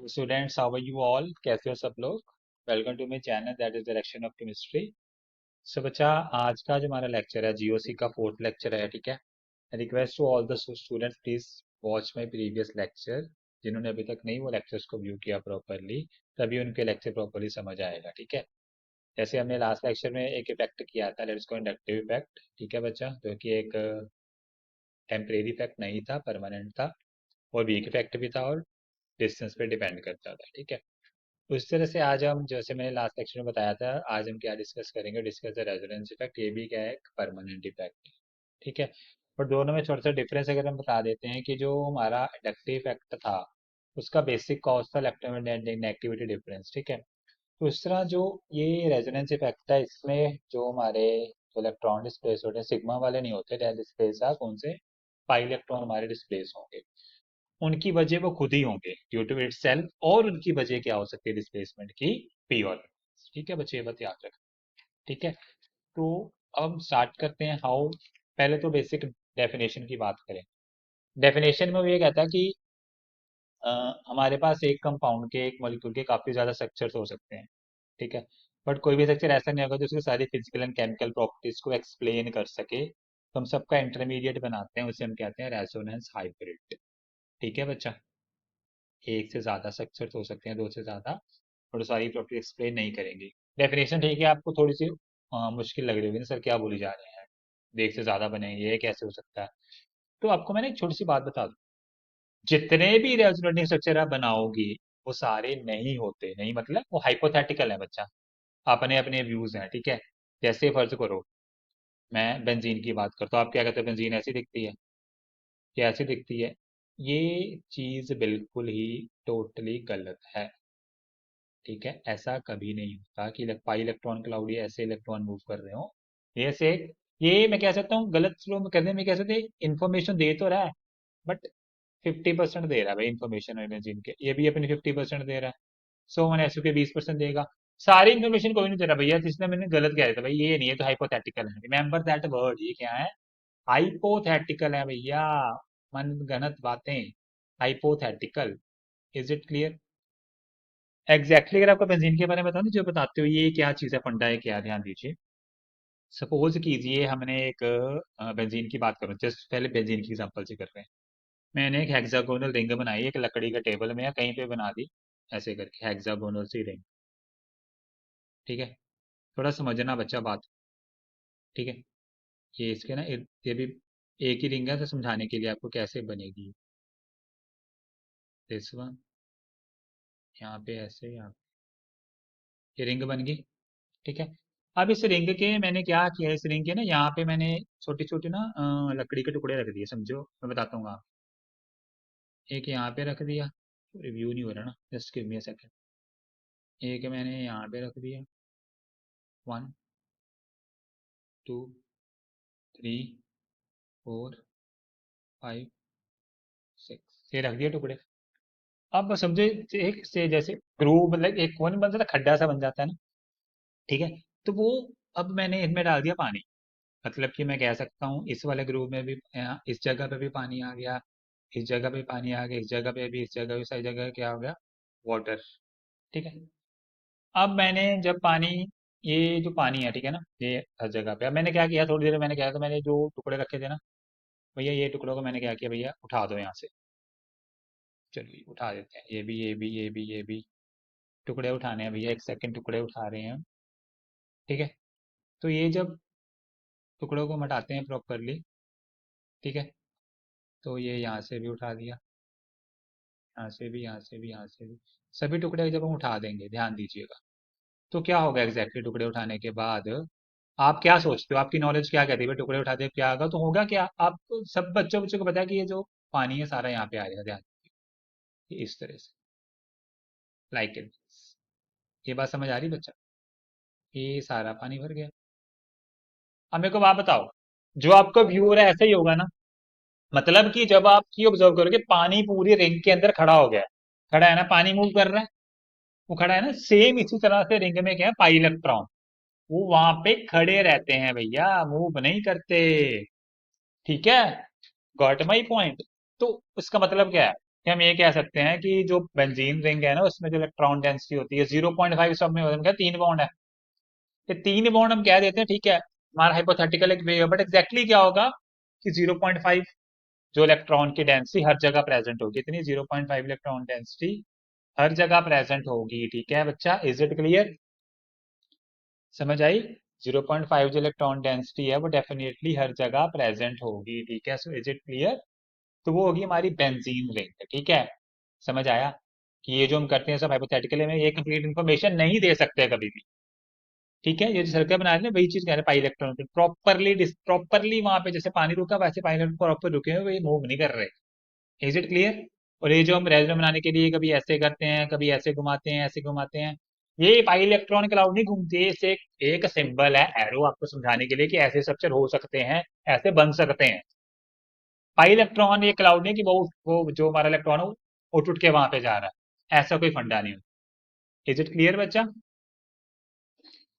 Students, how are you all? कैसे हो सब लोग? Welcome to my channel that is direction of chemistry. So बच्चा, आज का जो हमारा लेक्चर है जीओसी का फोर्थ लेक्चर है, ठीक है। Request to all the students, please watch my previous lecture. जिन्होंने अभी तक नहीं वो लेक्चर्स को व्यू किया प्रॉपरली, तभी उनके लेक्चर प्रॉपरली समझ आएगा, ठीक है। जैसे हमने लास्ट लेक्चर में एक इफेक्ट किया था, लेट्स को इंडक्टिव इफेक्ट, ठीक है बच्चा, जो कि एक टेम्परेरी इफेक्ट नहीं था, परमानेंट था, और वीक इफेक्ट भी था, और डिस्टेंस पे डिपेंड करता था, ठीक है। तो इस तरह से आज हम, जैसे मैंने लास्ट लेक्चर में बताया था, आज हम क्या डिस्कस करेंगे, डिस्कस द रेजोनेंस इफेक्ट। ये भी क्या है, एक परमानेंट इफेक्ट, ठीक है। पर दोनों में छोटा सा डिफरेंस अगर हम बता देते हैं कि जो हमारा इंडक्टिव इफेक्ट था उसका बेसिक कॉज था इलेक्ट्रोनेगेटिविटी डिफरेंस, ठीक है। तो इस तरह जो ये रेजोनेंस इफेक्ट था, इसमें जो हमारे जो इलेक्ट्रॉन डिस्प्लेस होते हैं सिग्मा वाले नहीं होते, डिस्प्लेस था कौन से, पाई इलेक्ट्रॉन हमारे डिस्प्लेस होंगे। उनकी वजह वो खुद ही होंगे ड्यू टू इट सेल्फ, और उनकी वजह क्या हो सकती है डिस्प्लेसमेंट की, पी और ठीक है बच्चे, ये बात याद रखें, ठीक है। तो अब हम स्टार्ट करते हैं हाउ। पहले तो बेसिक डेफिनेशन की बात करें। डेफिनेशन में वो ये कहता है कि अ, हमारे पास एक कंपाउंड के, एक मॉलिक्यूल के काफी ज्यादा स्ट्रक्चर्स हो सकते हैं, ठीक है। बट कोई भी स्ट्रक्चर ऐसा नहीं होगा जो उसकी सारी फिजिकल एंड केमिकल प्रॉपर्टीज को एक्सप्लेन कर सके, तो हम सबका इंटरमीडिएट बनाते हैं, उसे हम कहते हैं रेजोनेंस हाइब्रिड, ठीक है बच्चा। एक से ज्यादा स्ट्रक्चर हो सकते हैं, दो से ज्यादा, और सारी प्रॉपर्टी एक्सप्लेन नहीं करेंगे। डेफिनेशन ठीक है, आपको थोड़ी सी मुश्किल लग रही होगी ना, सर क्या बोली जा रहे हैं, एक से ज्यादा बनेंगे, ये कैसे हो सकता है। तो आपको मैंने एक छोटी सी बात बता दूं, जितने भी रेजोनेटिंग स्ट्रक्चर आप बनाओगे वो सारे नहीं होते, नहीं मतलब वो हाइपोथेटिकल है बच्चा, अपने अपने व्यूज हैं, ठीक है। जैसे फर्ज करो मैं बेंजीन की बात करता हूँ, आप क्या कहते हैं, बेंजीन ऐसी दिखती है, क्या ऐसी दिखती है? ये चीज बिल्कुल ही टोटली गलत है, ठीक है। ऐसा कभी नहीं होता कि पाई इलेक्ट्रॉन क्लाउड ये ऐसे इलेक्ट्रॉन मूव कर रहे हो, ये से, ये मैं कह सकता हूँ गलत फ्लो में करने में, कह सकते इन्फॉर्मेशन दे तो रहा है, बट 50% दे रहा है भाई इन्फॉर्मेशन इमेजिन के, ये भी अपनी 50% दे रहा है। 100 1 के 20% देगा, सारी इन्फॉर्मेशन कोई नहीं दे रहा भैया, इसने मैंने गलत कह था भाई, ये नहीं है तो हाइपोथेटिकल है, रिमेंबर दैट वर्ड, ये क्या है, हाइपोथेटिकल है भैया, मन गणत बातें, hypothetical. Is it clear? Exactly अगर आपको बेंजीन के बारे में बताऊं, जो बताते हो ये क्या चीज़ है, फंडा है क्या, ध्यान दीजिए। सपोज कीजिए हमने एक बेंजीन की बात करूं, जस्ट पहले बेंजीन की एग्जांपल से कर रहे हैं। मैंने एक हेक्सागोनल रिंग बनाई, एक लकड़ी का टेबल में या कहीं पे बना दी, ऐसे करके हेक्सागोनल सी रिंग, ठीक है। थोड़ा समझना बच्चा बात, ठीक है। ये इसके ना ये भी एक ही रिंग है, तो समझाने के लिए आपको कैसे बनेगी, दिस वन, यहाँ पे ऐसे, यहाँ ये रिंग बन गई, ठीक है। अब इस रिंग के मैंने क्या किया, इस रिंग के ना यहाँ पे मैंने छोटे छोटे ना लकड़ी के टुकड़े रख दिए, समझो मैं बताता हूँ आप। एक यहाँ पे रख दिया, रिव्यू नहीं हो रहा ना, just give me a second. एक मैंने यहाँ पे रख दिया, 1 2 3 4 5 6, ये रख दिया टुकड़े। अब समझो एक से जैसे ग्रूव, मतलब एक वो नहीं बन जाता, खड्डा सा बन जाता है ना, ठीक है। तो वो, अब मैंने इसमें डाल दिया पानी, मतलब कि मैं कह सकता हूँ इस वाले ग्रुप में भी इस जगह पे भी पानी आ गया, इस जगह पे पानी आ गया, इस जगह पे भी, इस जगह भी, सारी जगह क्या हो गया, वाटर, ठीक है। अब मैंने जब पानी, ये जो पानी है, ठीक है ना, ये हर जगह पे, अब मैंने क्या किया, थोड़ी देर में मैंने क्या किया, मैंने जो टुकड़े रखे थे ना भैया, ये टुकड़ों को मैंने क्या किया भैया, उठा दो यहाँ से, चलिए उठा देते हैं, ये भी, ये भी, ये भी, ये भी, टुकड़े उठाने हैं भैया, एक सेकंड, टुकड़े उठा रहे हैं हम, ठीक है। तो ये जब टुकड़ों को हम हटाते हैं प्रॉपरली, ठीक है, तो ये यहाँ से भी उठा दिया, यहाँ से भी, यहाँ से भी, यहाँ से भी, सभी टुकड़े जब हम उठा देंगे, ध्यान दीजिएगा, तो क्या होगा एग्जैक्टली टुकड़े उठाने के बाद, आप क्या सोचते हो, आपकी नॉलेज क्या कहती है भाई, टुकड़े उठाते हैं क्या होगा, तो होगा क्या, आप सब बच्चों बच्चों को पता है कि ये जो पानी है सारा यहाँ पे आ जाएगा, ध्यान दीजिए, इस तरह से, लाइक इट, ये बात समझ आ रही बच्चा, ये सारा पानी भर गया। अब मेरे को बात बताओ, जो आपका व्यू हो रहा है ऐसा ही होगा ना, मतलब कि जब आप ये ऑब्जर्व करोगे पानी पूरी रिंग के अंदर खड़ा हो गया है, खड़ा है ना, पानी मूव कर रहा है, वो खड़ा है ना, सेम इसी तरह से रिंग में क्या है, पाई इलेक्ट्रॉन, वो वहां पे खड़े रहते हैं भैया, मूव नहीं करते, ठीक है। Got my point? तो इसका मतलब क्या है, कि हम ये कह सकते हैं कि जो बेंजीन रिंग है ना उसमें जो इलेक्ट्रॉन डेंसिटी होती है 0.5 सब में होता है, 3 बॉन्ड है। ये 3 बॉन्ड हम कह देते हैं, ठीक है, हमारा हाइपोथेटिकल एक वे है, बट एग्जैक्टली क्या होगा कि 0.5 जो इलेक्ट्रॉन की डेंसिटी हर जगह प्रेजेंट होगी, इतनी 0.5 इलेक्ट्रॉन डेंसिटी हर जगह प्रेजेंट होगी, ठीक है बच्चा, इज इट क्लियर? समझ आई? 0.5 जो इलेक्ट्रॉन डेंसिटी है वो डेफिनेटली हर जगह प्रेजेंट होगी, ठीक है, सो इज इट क्लियर? तो वो होगी हमारी बेंजीन रिंग, ठीक है। समझ आया कि ये जो हम करते हैं सब हाइपोथेटिकली में ये कंप्लीट इन्फॉर्मेशन नहीं दे सकते कभी भी, ठीक है। ये जो सर्कल बना रहे हैं वही चीज कह रहे हैं, पाई इलेक्ट्रॉन प्रॉपरली वहां पे जैसे पानी रुका वैसे पाई इलेक्ट्रॉन प्रॉपर रुके हुए, ये मूव नहीं कर रहे। Is it clear? और ये जो हम रेजोनेंस बनाने के लिए कभी ऐसे करते हैं, कभी ऐसे घुमाते हैं, ऐसे घुमाते हैं, ये पाई इलेक्ट्रॉन क्लाउड नहीं घूमती, ये सिर्फ एक सिंबल है, एरो, आपको समझाने के लिए कि ऐसे स्ट्रक्चर हो सकते हैं, ऐसे बन सकते हैं। पाई इलेक्ट्रॉन ये क्लाउड नहीं कि वो जो हमारा इलेक्ट्रॉन है वो उठ उठ के वहां पे जा रहा है, ऐसा कोई फंडा नहीं है। इज इट क्लियर बच्चा?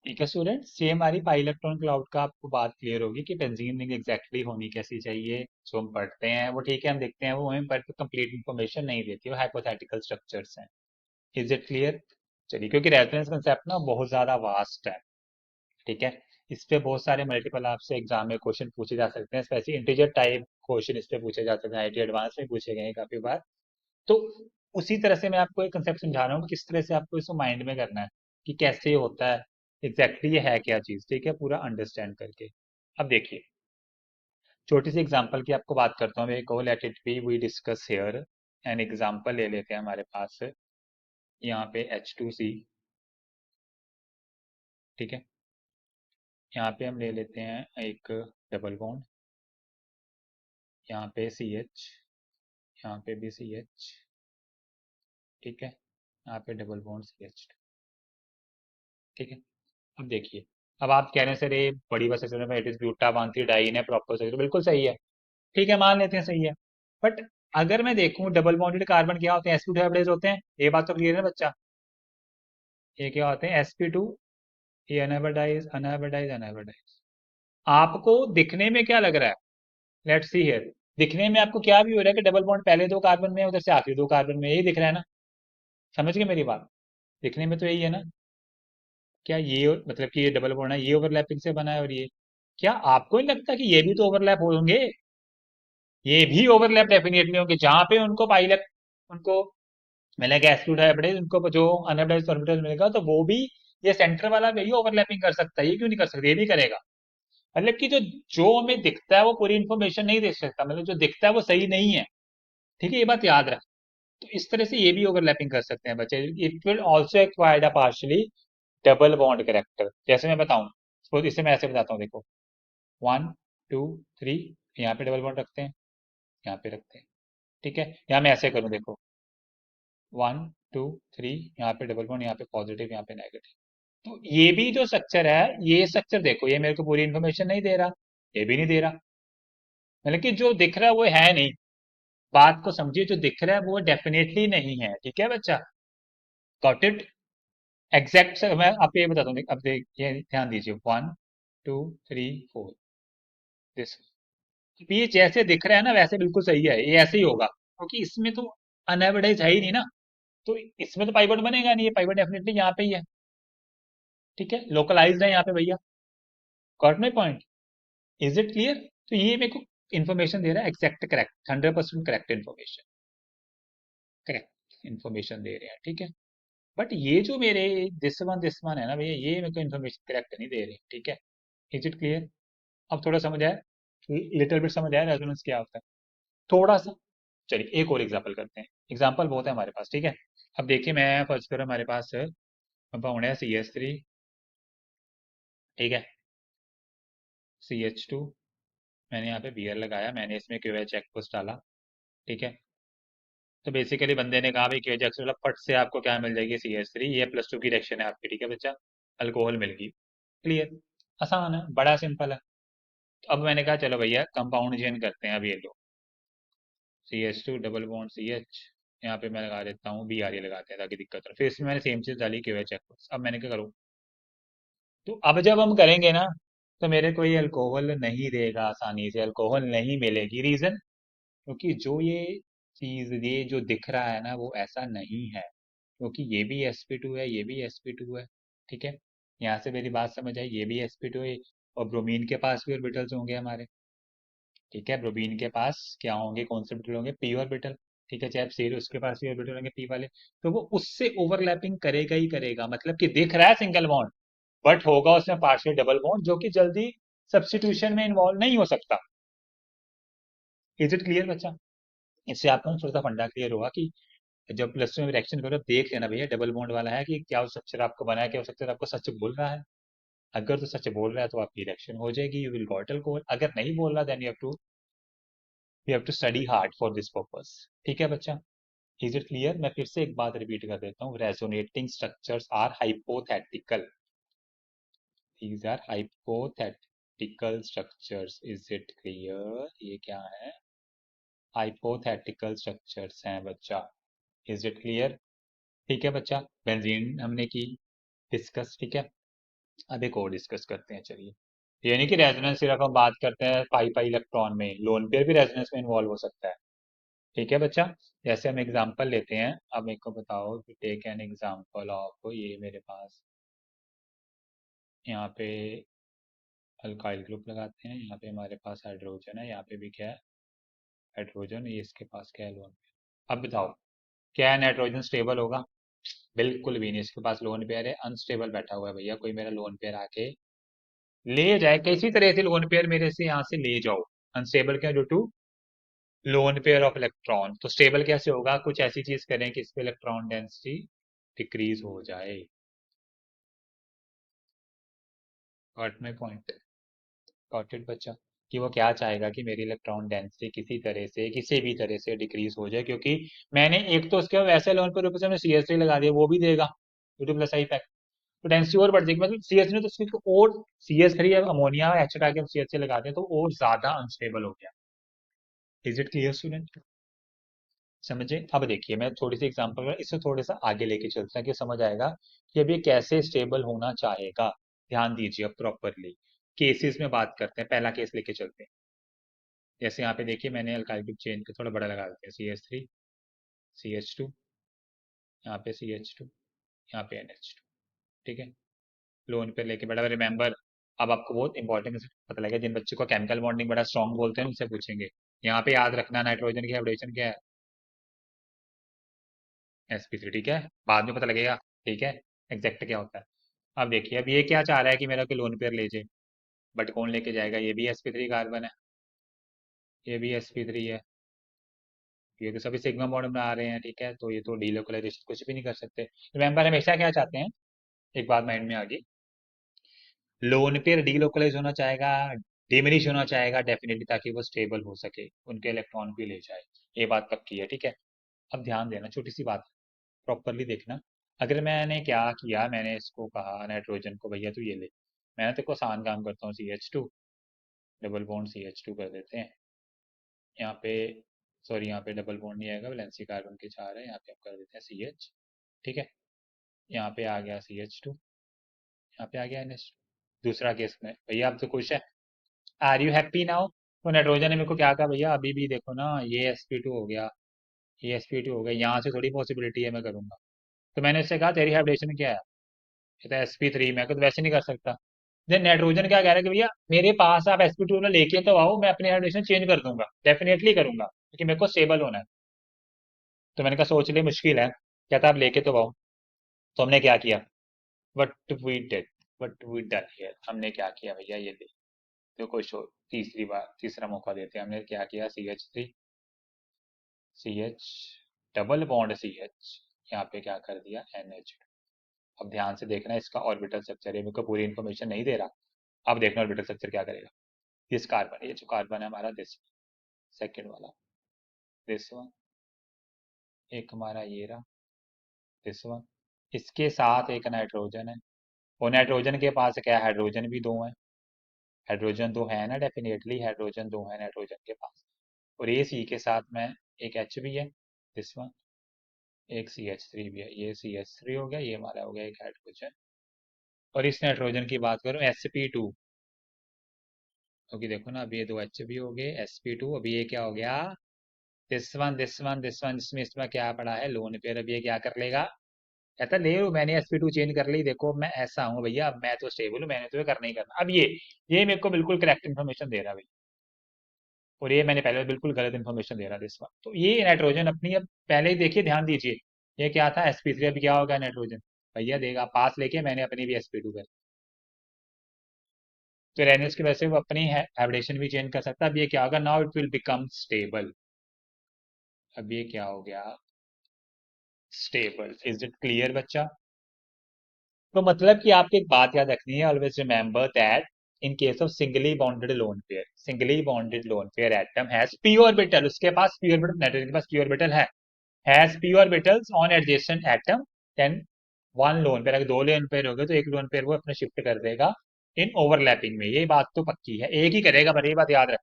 ठीक है स्टूडेंट, सेम हमारी पाई इलेक्ट्रॉन क्लाउड का आपको बात क्लियर होगी कि बेंजीन रिंग एग्जैक्टली होनी कैसी चाहिए, जो हम पढ़ते हैं वो, ठीक है, हम देखते हैं वो हमें पर कंप्लीट इन्फॉर्मेशन नहीं देती, वो हाइपोथेटिकल स्ट्रक्चर्स हैं। Is it clear? चलिए, क्योंकि रेफरेंस कंसेप्ट ना बहुत ज्यादा वास्ट है, ठीक है, इस पे बहुत सारे मल्टीपल आपसे एग्जाम में क्वेश्चन पूछे जा सकते हैं, स्पेशली इंटीजर टाइप क्वेश्चन इस पे पूछे जा सकते हैं, आईटी एडवांस में पूछे गए हैं काफी बार। तो उसी तरह से मैं आपको एक कंसेप्ट समझा रहा हूँ कि किस तरह से आपको इसको माइंड में करना है कि कैसे ये होता है, एग्जैक्टली ये है क्या चीज, ठीक है, पूरा अंडरस्टैंड करके। अब देखिए, छोटी सी एग्जांपल की आपको बात करता हूँ, एक let it be we discuss here an example ले लेते हैं हमारे पास, यहाँ पे H2C, ठीक है, यहाँ पे हम ले लेते हैं एक डबल बॉन्ड, यहाँ पे CH, यहाँ पे भी CH, ठीक है, यहाँ पे डबल बॉन्ड CH2, ठीक है। अब देखिए, अब आप कह रहे हैं सर ये बड़ी बस में इट इज ब्यूटावांथ्रीडाइन है, प्रॉपर सही, तो बिल्कुल सही है, ठीक है, मान लेते हैं सही है। बट अगर मैं देखूं डबल बॉन्डेड कार्बन क्या होते हैं, sp2 हाइब्रिडाइज होते हैं, ये बात तो क्लियर है बच्चा, ये क्या होते हैं sp2, ये अनहाइब्रिडाइज अनहाइब्रिडाइज अनहाइब्रिडाइज। आपको दिखने में क्या लग रहा है? लेट्स सी हियर, दिखने में आपको क्या भी हो रहा है कि डबल बॉन्ड पहले 2 कार्बन में है, उधर से आखिरी 2 कार्बन में, यही दिख रहा है ना? समझ गए मेरी बात? दिखने में तो यही है ना? क्या ये मतलब कि ये डबल बॉन्ड है, ये ओवरलैपिंग से बना है, और ये क्या आपको नहीं लगता कि ये भी तो ओवरलैप होंगे? ये भी ओवरलैप डेफिनेटली होंगे, जहां पे उनको पाइलट, उनको मिलेगा एस्क्लूड हाइब्रिडाइज, उनको जो अनहाइब्रिडाइज ऑर्बिटल मिलेगा, तो वो भी ये सेंटर वाला भी ओवरलैपिंग कर सकता है, ये क्यों नहीं कर सकता, ये भी करेगा। मतलब कि जो जो हमें दिखता है वो पूरी इंफॉर्मेशन नहीं दे सकता, मतलब जो दिखता है वो सही नहीं है, ठीक है, ये बात याद रख। तो इस तरह से ये भी ओवरलैपिंग कर सकते हैं बच्चे, it will also acquired a partially double bond character, जैसे मैं बताऊं, सपोज इसे मैं ऐसे बताता हूँ, देखो, 1 2 3, यहाँ पे डबल बॉन्ड रखते हैं, यहाँ पे रखते हैं, ठीक है, यहाँ मैं ऐसे करूँ, देखो, 1 2 3, यहाँ पे डबल बॉन्ड, यहाँ पे पॉजिटिव, यहाँ पे नेगेटिव। तो ये भी जो स्ट्रक्चर है, ये स्ट्रक्चर देखो, ये मेरे को पूरी इन्फॉर्मेशन नहीं दे रहा, ये भी नहीं दे रहा, मतलब कि जो दिख रहा है वो है नहीं, बात को समझिए, जो दिख रहा है वो डेफिनेटली नहीं है, ठीक है बच्चा, गॉट इट? एग्जैक्ट मैं आपको ये बताता हूँ, अब देखिए, ध्यान दीजिए, 1 2 3 4, दिस, ये जैसे दिख रहा है ना वैसे बिल्कुल सही है, ये ऐसे ही होगा, क्योंकि इसमें तो अनएवर्टाइज है ही नहीं ना, तो इसमें तो पाइवट बनेगा नहीं, ये पाइवट डेफिनेटली यहाँ पे ही है, ठीक है, लोकलाइज्ड है यहाँ पे भैया, got my point? Is it clear? तो ये मेरे को इन्फॉर्मेशन दे रहा है exact correct 100% correct information, correct information दे रहे हैं, ठीक है। बट ये जो मेरे दिस वन है ना भैया, ये मेरे को इन्फॉर्मेशन करेक्ट नहीं दे रहे, ठीक है। Is it clear? अब थोड़ा समझ आया, लिटिल बिट समझ आया रेजोनेंस क्या होता है, थोड़ा सा। चलिए एक और एग्जांपल करते हैं, एग्जांपल बहुत है हमारे पास, ठीक है। अब देखिए, मैं फर्स्ट करो, हमारे पास कंपाउंड है CH3, ठीक है, CH2, मैंने यहाँ पे Br लगाया, मैंने इसमें QH एक्वस डाला, ठीक है। तो बेसिकली बंदे ने कहा भाई QH एक्वस मतलब फट से आपको क्या मिल जाएगी, CH3, ये +2 की रिएक्शन है आपकी, ठीक है बच्चा, अल्कोहल मिल गई, क्लियर, आसान है, बड़ा सिंपल है। तो अब मैंने कहा चलो भैया कंपाउंड चेंज करते हैं, अब ये लो, CH2 डबल बॉन्ड CH, यहाँ पे मैं लगा देता हूँ Br, ये लगाते हैं ताकि दिक्कत हो, फिर इसमें मैंने सेम चीज डाली QH एक्वस, अब मैंने क्या करूँ, तो अब जब हम करेंगे ना, तो मेरे को ये अल्कोहल नहीं देगा, आसानी से अल्कोहल नहीं मिलेगी, रीजन, क्योंकि जो ये चीज ये जो दिख रहा है ना वो ऐसा नहीं है, क्योंकि ये भी sp2 है, ये भी sp2 है। ठीक है, यहाँ से मेरी बात समझ आई, ये भी sp2 है, और ब्रोमीन के पास भी ऑर्बिटल्स होंगे हमारे। ठीक है, ब्रोमीन के पास क्या होंगे, कौन से ऑर्बिटल होंगे, p ऑर्बिटल। ठीक है, चाहे सी उसके पास भी ऑर्बिटल होंगे p वाले, तो वो उससे ओवरलैपिंग करेगा ही करेगा, मतलब कि दिख रहा है सिंगल बॉन्ड, बट होगा उसमें पार्शियल डबल बॉन्ड, जो कि जल्दी सब्स्टिट्यूशन में इन्वॉल्व नहीं हो सकता। इज इट क्लियर बच्चा? इससे आपको थोड़ा सा फंडा क्लियर होगा कि जब प्लस टू में रिएक्शन करो देख लेना भैया डबल बॉन्ड वाला है कि क्या स्ट्रक्चर आपको बना है, क्या स्ट्रक्चर आपको सच बोल रहा है। अगर तो सच बोल रहा है तो आपकी रिएक्शन हो जाएगी, यू विल गॉट अल्कोहल। अगर नहीं बोल रहा then you have to study hard for this purpose. ठीक है बच्चा, इज इट क्लियर? मैं फिर से एक बात रिपीट कर देता हूँ, resonating structures are hypothetical, these are hypothetical structures. Is it clear? ये क्या है? हाइपोथेटिकल स्ट्रक्चर्स हैं बच्चा। Is it clear? ठीक है बच्चा, बेंजीन हमने की डिस्कस। ठीक है, अब एक और डिस्कस करते हैं, चलिए। ये नहीं कि रेजोनेंस सिर्फ हम बात करते हैं पाई पाई इलेक्ट्रॉन में, लोन पेयर भी रेजोनेंस में इन्वॉल्व हो सकता है। ठीक है बच्चा, जैसे हम एग्जांपल लेते हैं, अब मेरे को बताओ, टेक एन एग्जांपल ऑफ, ये मेरे पास यहाँ पे अल्काइल ग्रुप लगाते हैं, यहाँ पे हमारे पास हाइड्रोजन है, यहाँ पे भी क्या है, हाइड्रोजन, ये इसके पास क्या है, लोन पेयर। अब बताओ, क्या नाइट्रोजन स्टेबल होगा? बिल्कुल भी नहीं, इसके पास लोन पेयर है, अनस्टेबल बैठा हुआ है भैया। कोई मेरा लोन पेयर आके ले जाए, किसी तरह से लोन पेयर मेरे से यहाँ से ले जाओ, अनस्टेबल क्या, due to lone pair of electron. तो स्टेबल कैसे होगा? कुछ ऐसी चीज करें कि इस पे इलेक्ट्रॉन डेंसिटी डिक्रीज हो जाए। Got my point? Got it बच्चा? कि वो क्या चाहेगा कि मेरी इलेक्ट्रॉन डेंसिटी किसी तरह से, किसी भी तरह से डिक्रीज हो जाए, क्योंकि मैंने एक तो उसके वैसे लोन पर ऊपर से हमने CH3 लगा दिया, वो भी देगा ड्यू टू प्लस आई पैक, तो डेंसिटी और बढ़ जाएगी। मतलब CH3 तो उसकी और CH3 या अमोनिया एच हटा के हम CH से लगाते हैं तो और ज्यादा अनस्टेबल हो गया। Is it clear student? समझे? अब देखिए मैं थोड़ी सी एग्जांपल, इससे थोड़ा सा आगे लेके चलते हैं कि समझ आएगा कि अब ये कैसे स्टेबल होना चाहेगा। ध्यान दीजिए अब प्रॉपरली, केसेस में बात करते हैं, पहला केस लेके चलते हैं। जैसे यहाँ पे देखिए मैंने अल्काइल ग्रुप चेन को थोड़ा बड़ा लगा देते हैं, CH3 CH2, यहाँ पे CH2, यहाँ पे NH2। ठीक है, लोन पे लेके बड़ा, रिमेंबर, अब आपको बहुत इंपॉर्टेंट पता लगेगा, जिन बच्चों को केमिकल बॉन्डिंग बड़ा स्ट्रॉन्ग बोलते हैं उनसे पूछेंगे। यहाँ पे याद रखना नाइट्रोजन की हाइब्रिडेशन क्या है, sp3। ठीक है, बाद में पता लगेगा। ठीक है, एग्जैक्ट क्या होता है। अब देखिए, अब ये क्या चाह रहा है कि मेरा कोई लोन पेयर ले जाए, बट कौन लेके जाएगा? ये भी sp3 कार्बन है, ये भी sp3 है, ये तो सभी सिग्मा बॉन्ड बना रहे हैं। ठीक है, तो ये तो डीलोकलाइजेशन कुछ भी नहीं कर सकते। रिमेंबर हमेशा क्या चाहते हैं, एक बात माइंड में आ गई, लोन पेयर डीलोकलाइज होना चाहेगा, डिमिनिश होना चाहेगा डेफिनेटली, ताकि वो स्टेबल हो सके, उनके इलेक्ट्रॉन भी ले जाए। ये बात पक्की है। ठीक है, अब ध्यान देना, छोटी सी बात प्रॉपरली देखना। अगर मैंने क्या किया, मैंने इसको कहा नाइट्रोजन को भैया तू ये ले, मैंने तेरे को आसान काम करता हूँ, CH2 डबल बॉन्ड CH2 कर देते हैं यहाँ पे, सॉरी यहाँ पे डबल बॉन्ड नहीं आएगा, वैलेंसी कार्बन के चार है, यहाँ पे हम कर देते हैं CH। ठीक है, यहाँ पे आ गया CH2, यहाँ पे आ गया NH2। दूसरा केस में भैया अब तो खुश है, आर यू हैप्पी नाउ? तो नाइट्रोजन ने मेरे को क्या कहा, भैया अभी भी देखो ना, ये sp2 हो गया, ये sp2 हो गया, यहाँ से थोड़ी पॉसिबिलिटी है मैं करूंगा। तो मैंने उससे कहा तेरी हाइब्रिडेशन क्या है, कहता है sp3 मैं, तो वैसे नहीं कर सकता। देन नाइट्रोजन क्या कह रहा है कि भैया मेरे पास आप sp2 में लेके तो आओ, मैं अपनी हाइब्रिडेशन चेंज कर दूंगा, डेफिनेटली करूंगा, क्योंकि मेरे को स्टेबल होना है। तो मैंने कहा सोच ले, मुश्किल है, कहता आप लेके तो आओ। तो हमने क्या किया, what we did what we done here, हमने क्या किया भैया, ये ले, तो कुछ तीसरी बार तीसरा मौका देते हैं, हमने क्या किया, CH3 CH double bond CH, यहाँ पे क्या कर दिया, NH। अब ध्यान से देखना, इसका ऑर्बिटल स्ट्रक्चर है, मेरे को पूरी इन्फॉर्मेशन नहीं दे रहा। अब देखना ऑर्बिटल स्ट्रक्चर क्या करेगा। दिस कार्बन, ये जो कार्बन है हमारा, दिस सेकेंड वाला, दिस वन, एक हमारा ये रहा, दिस वन, इसके साथ एक नाइट्रोजन है, और नाइट्रोजन के पास क्या है, हाइड्रोजन भी दो है, हाइड्रोजन दो है ना, डेफिनेटली हाइड्रोजन दो है नाइट्रोजन के पास। और ये सी के साथ में एक H भी है, दिस वन, एक CH3 भी है, ये CH3 हो गया, ये हमारा हो गया एक हाइड्रोजन। और इस नाइट्रोजन की बात करूं, sp2, क्योंकि देखो ना, अभी ये दो H भी हो गए, sp2, अभी ये क्या हो गया, दिस वन इसमें इसमें क्या पड़ा है, लोन पेयर। अब ये क्या कर लेगा, कहता ले लो मैंने sp2 चेंज कर ली, देखो मैं ऐसा हूँ भैया, अब मैं तो स्टेबल हूँ, मैंने तो ये करना ही करना। अब ये मेरे को बिल्कुल करेक्ट इन्फॉर्मेशन दे रहा है भाई, और ये मैंने पहले बिल्कुल गलत इन्फॉर्मेशन दे रहा था इस बार। तो ये नाइट्रोजन अपनी, अब पहले ही देखिए, ध्यान दीजिए, ये क्या था sp3, अभी क्या होगा नाइट्रोजन, भैया देगा पास लेके, मैंने अपनी भी sp2 कर। तो रेनल्स की वजह से वो अपनी हैबिटेशन भी चेंज कर सकता है। अब ये क्या होगा, now it will become stable. अब ये क्या हो गया, स्टेबल। इज इट क्लियर बच्चा? तो मतलब कि आपको एक बात याद रखनी है, always remember that in case of singly bonded lone pair, singly bonded lone pair atom has p orbital, उसके पास p ऑर्बिटल, नाइट्रोजन के पास p ऑर्बिटल है, has p orbitals on adjacent atom, then one lone pair, अगर दो lone pair हो गए तो एक लोन पेयर वो अपने शिफ्ट कर देगा इन ओवरलैपिंग में। ये बात तो पक्की है, एक ही करेगा, पर ये बात याद रख।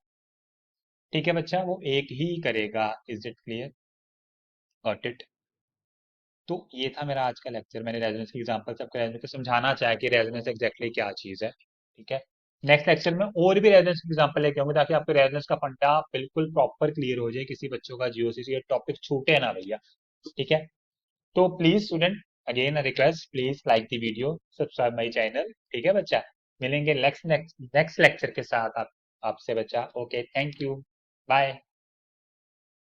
ठीक है बच्चा, वो एक ही करेगा। Is it clear? Got it? तो ये था मेरा आज का लेक्चर। मैंने रेजोनेंस की एग्जांपल सबको रेजोनेंस को समझाना चाहा कि रेजोनेंस एग्जैक्टली क्या चीज है। ठीक है, नेक्स्ट लेक्चर में और भी रेजोनेंस की एग्जांपल लेके आऊंगा, ताकि आपको रेजोनेंस का फंडा बिल्कुल प्रॉपर क्लियर हो जाए, किसी बच्चों का जीओसी से ये टॉपिक छूटे ना भैया। ठीक है, तो please student, again request, please like the video, subscribe my channel. ठीक है बच्चा, मिलेंगे नेक्स्ट नेक्स्ट नेक्स्ट लेक्चर के साथ आप आपसे बच्चा। Okay, thank you, bye.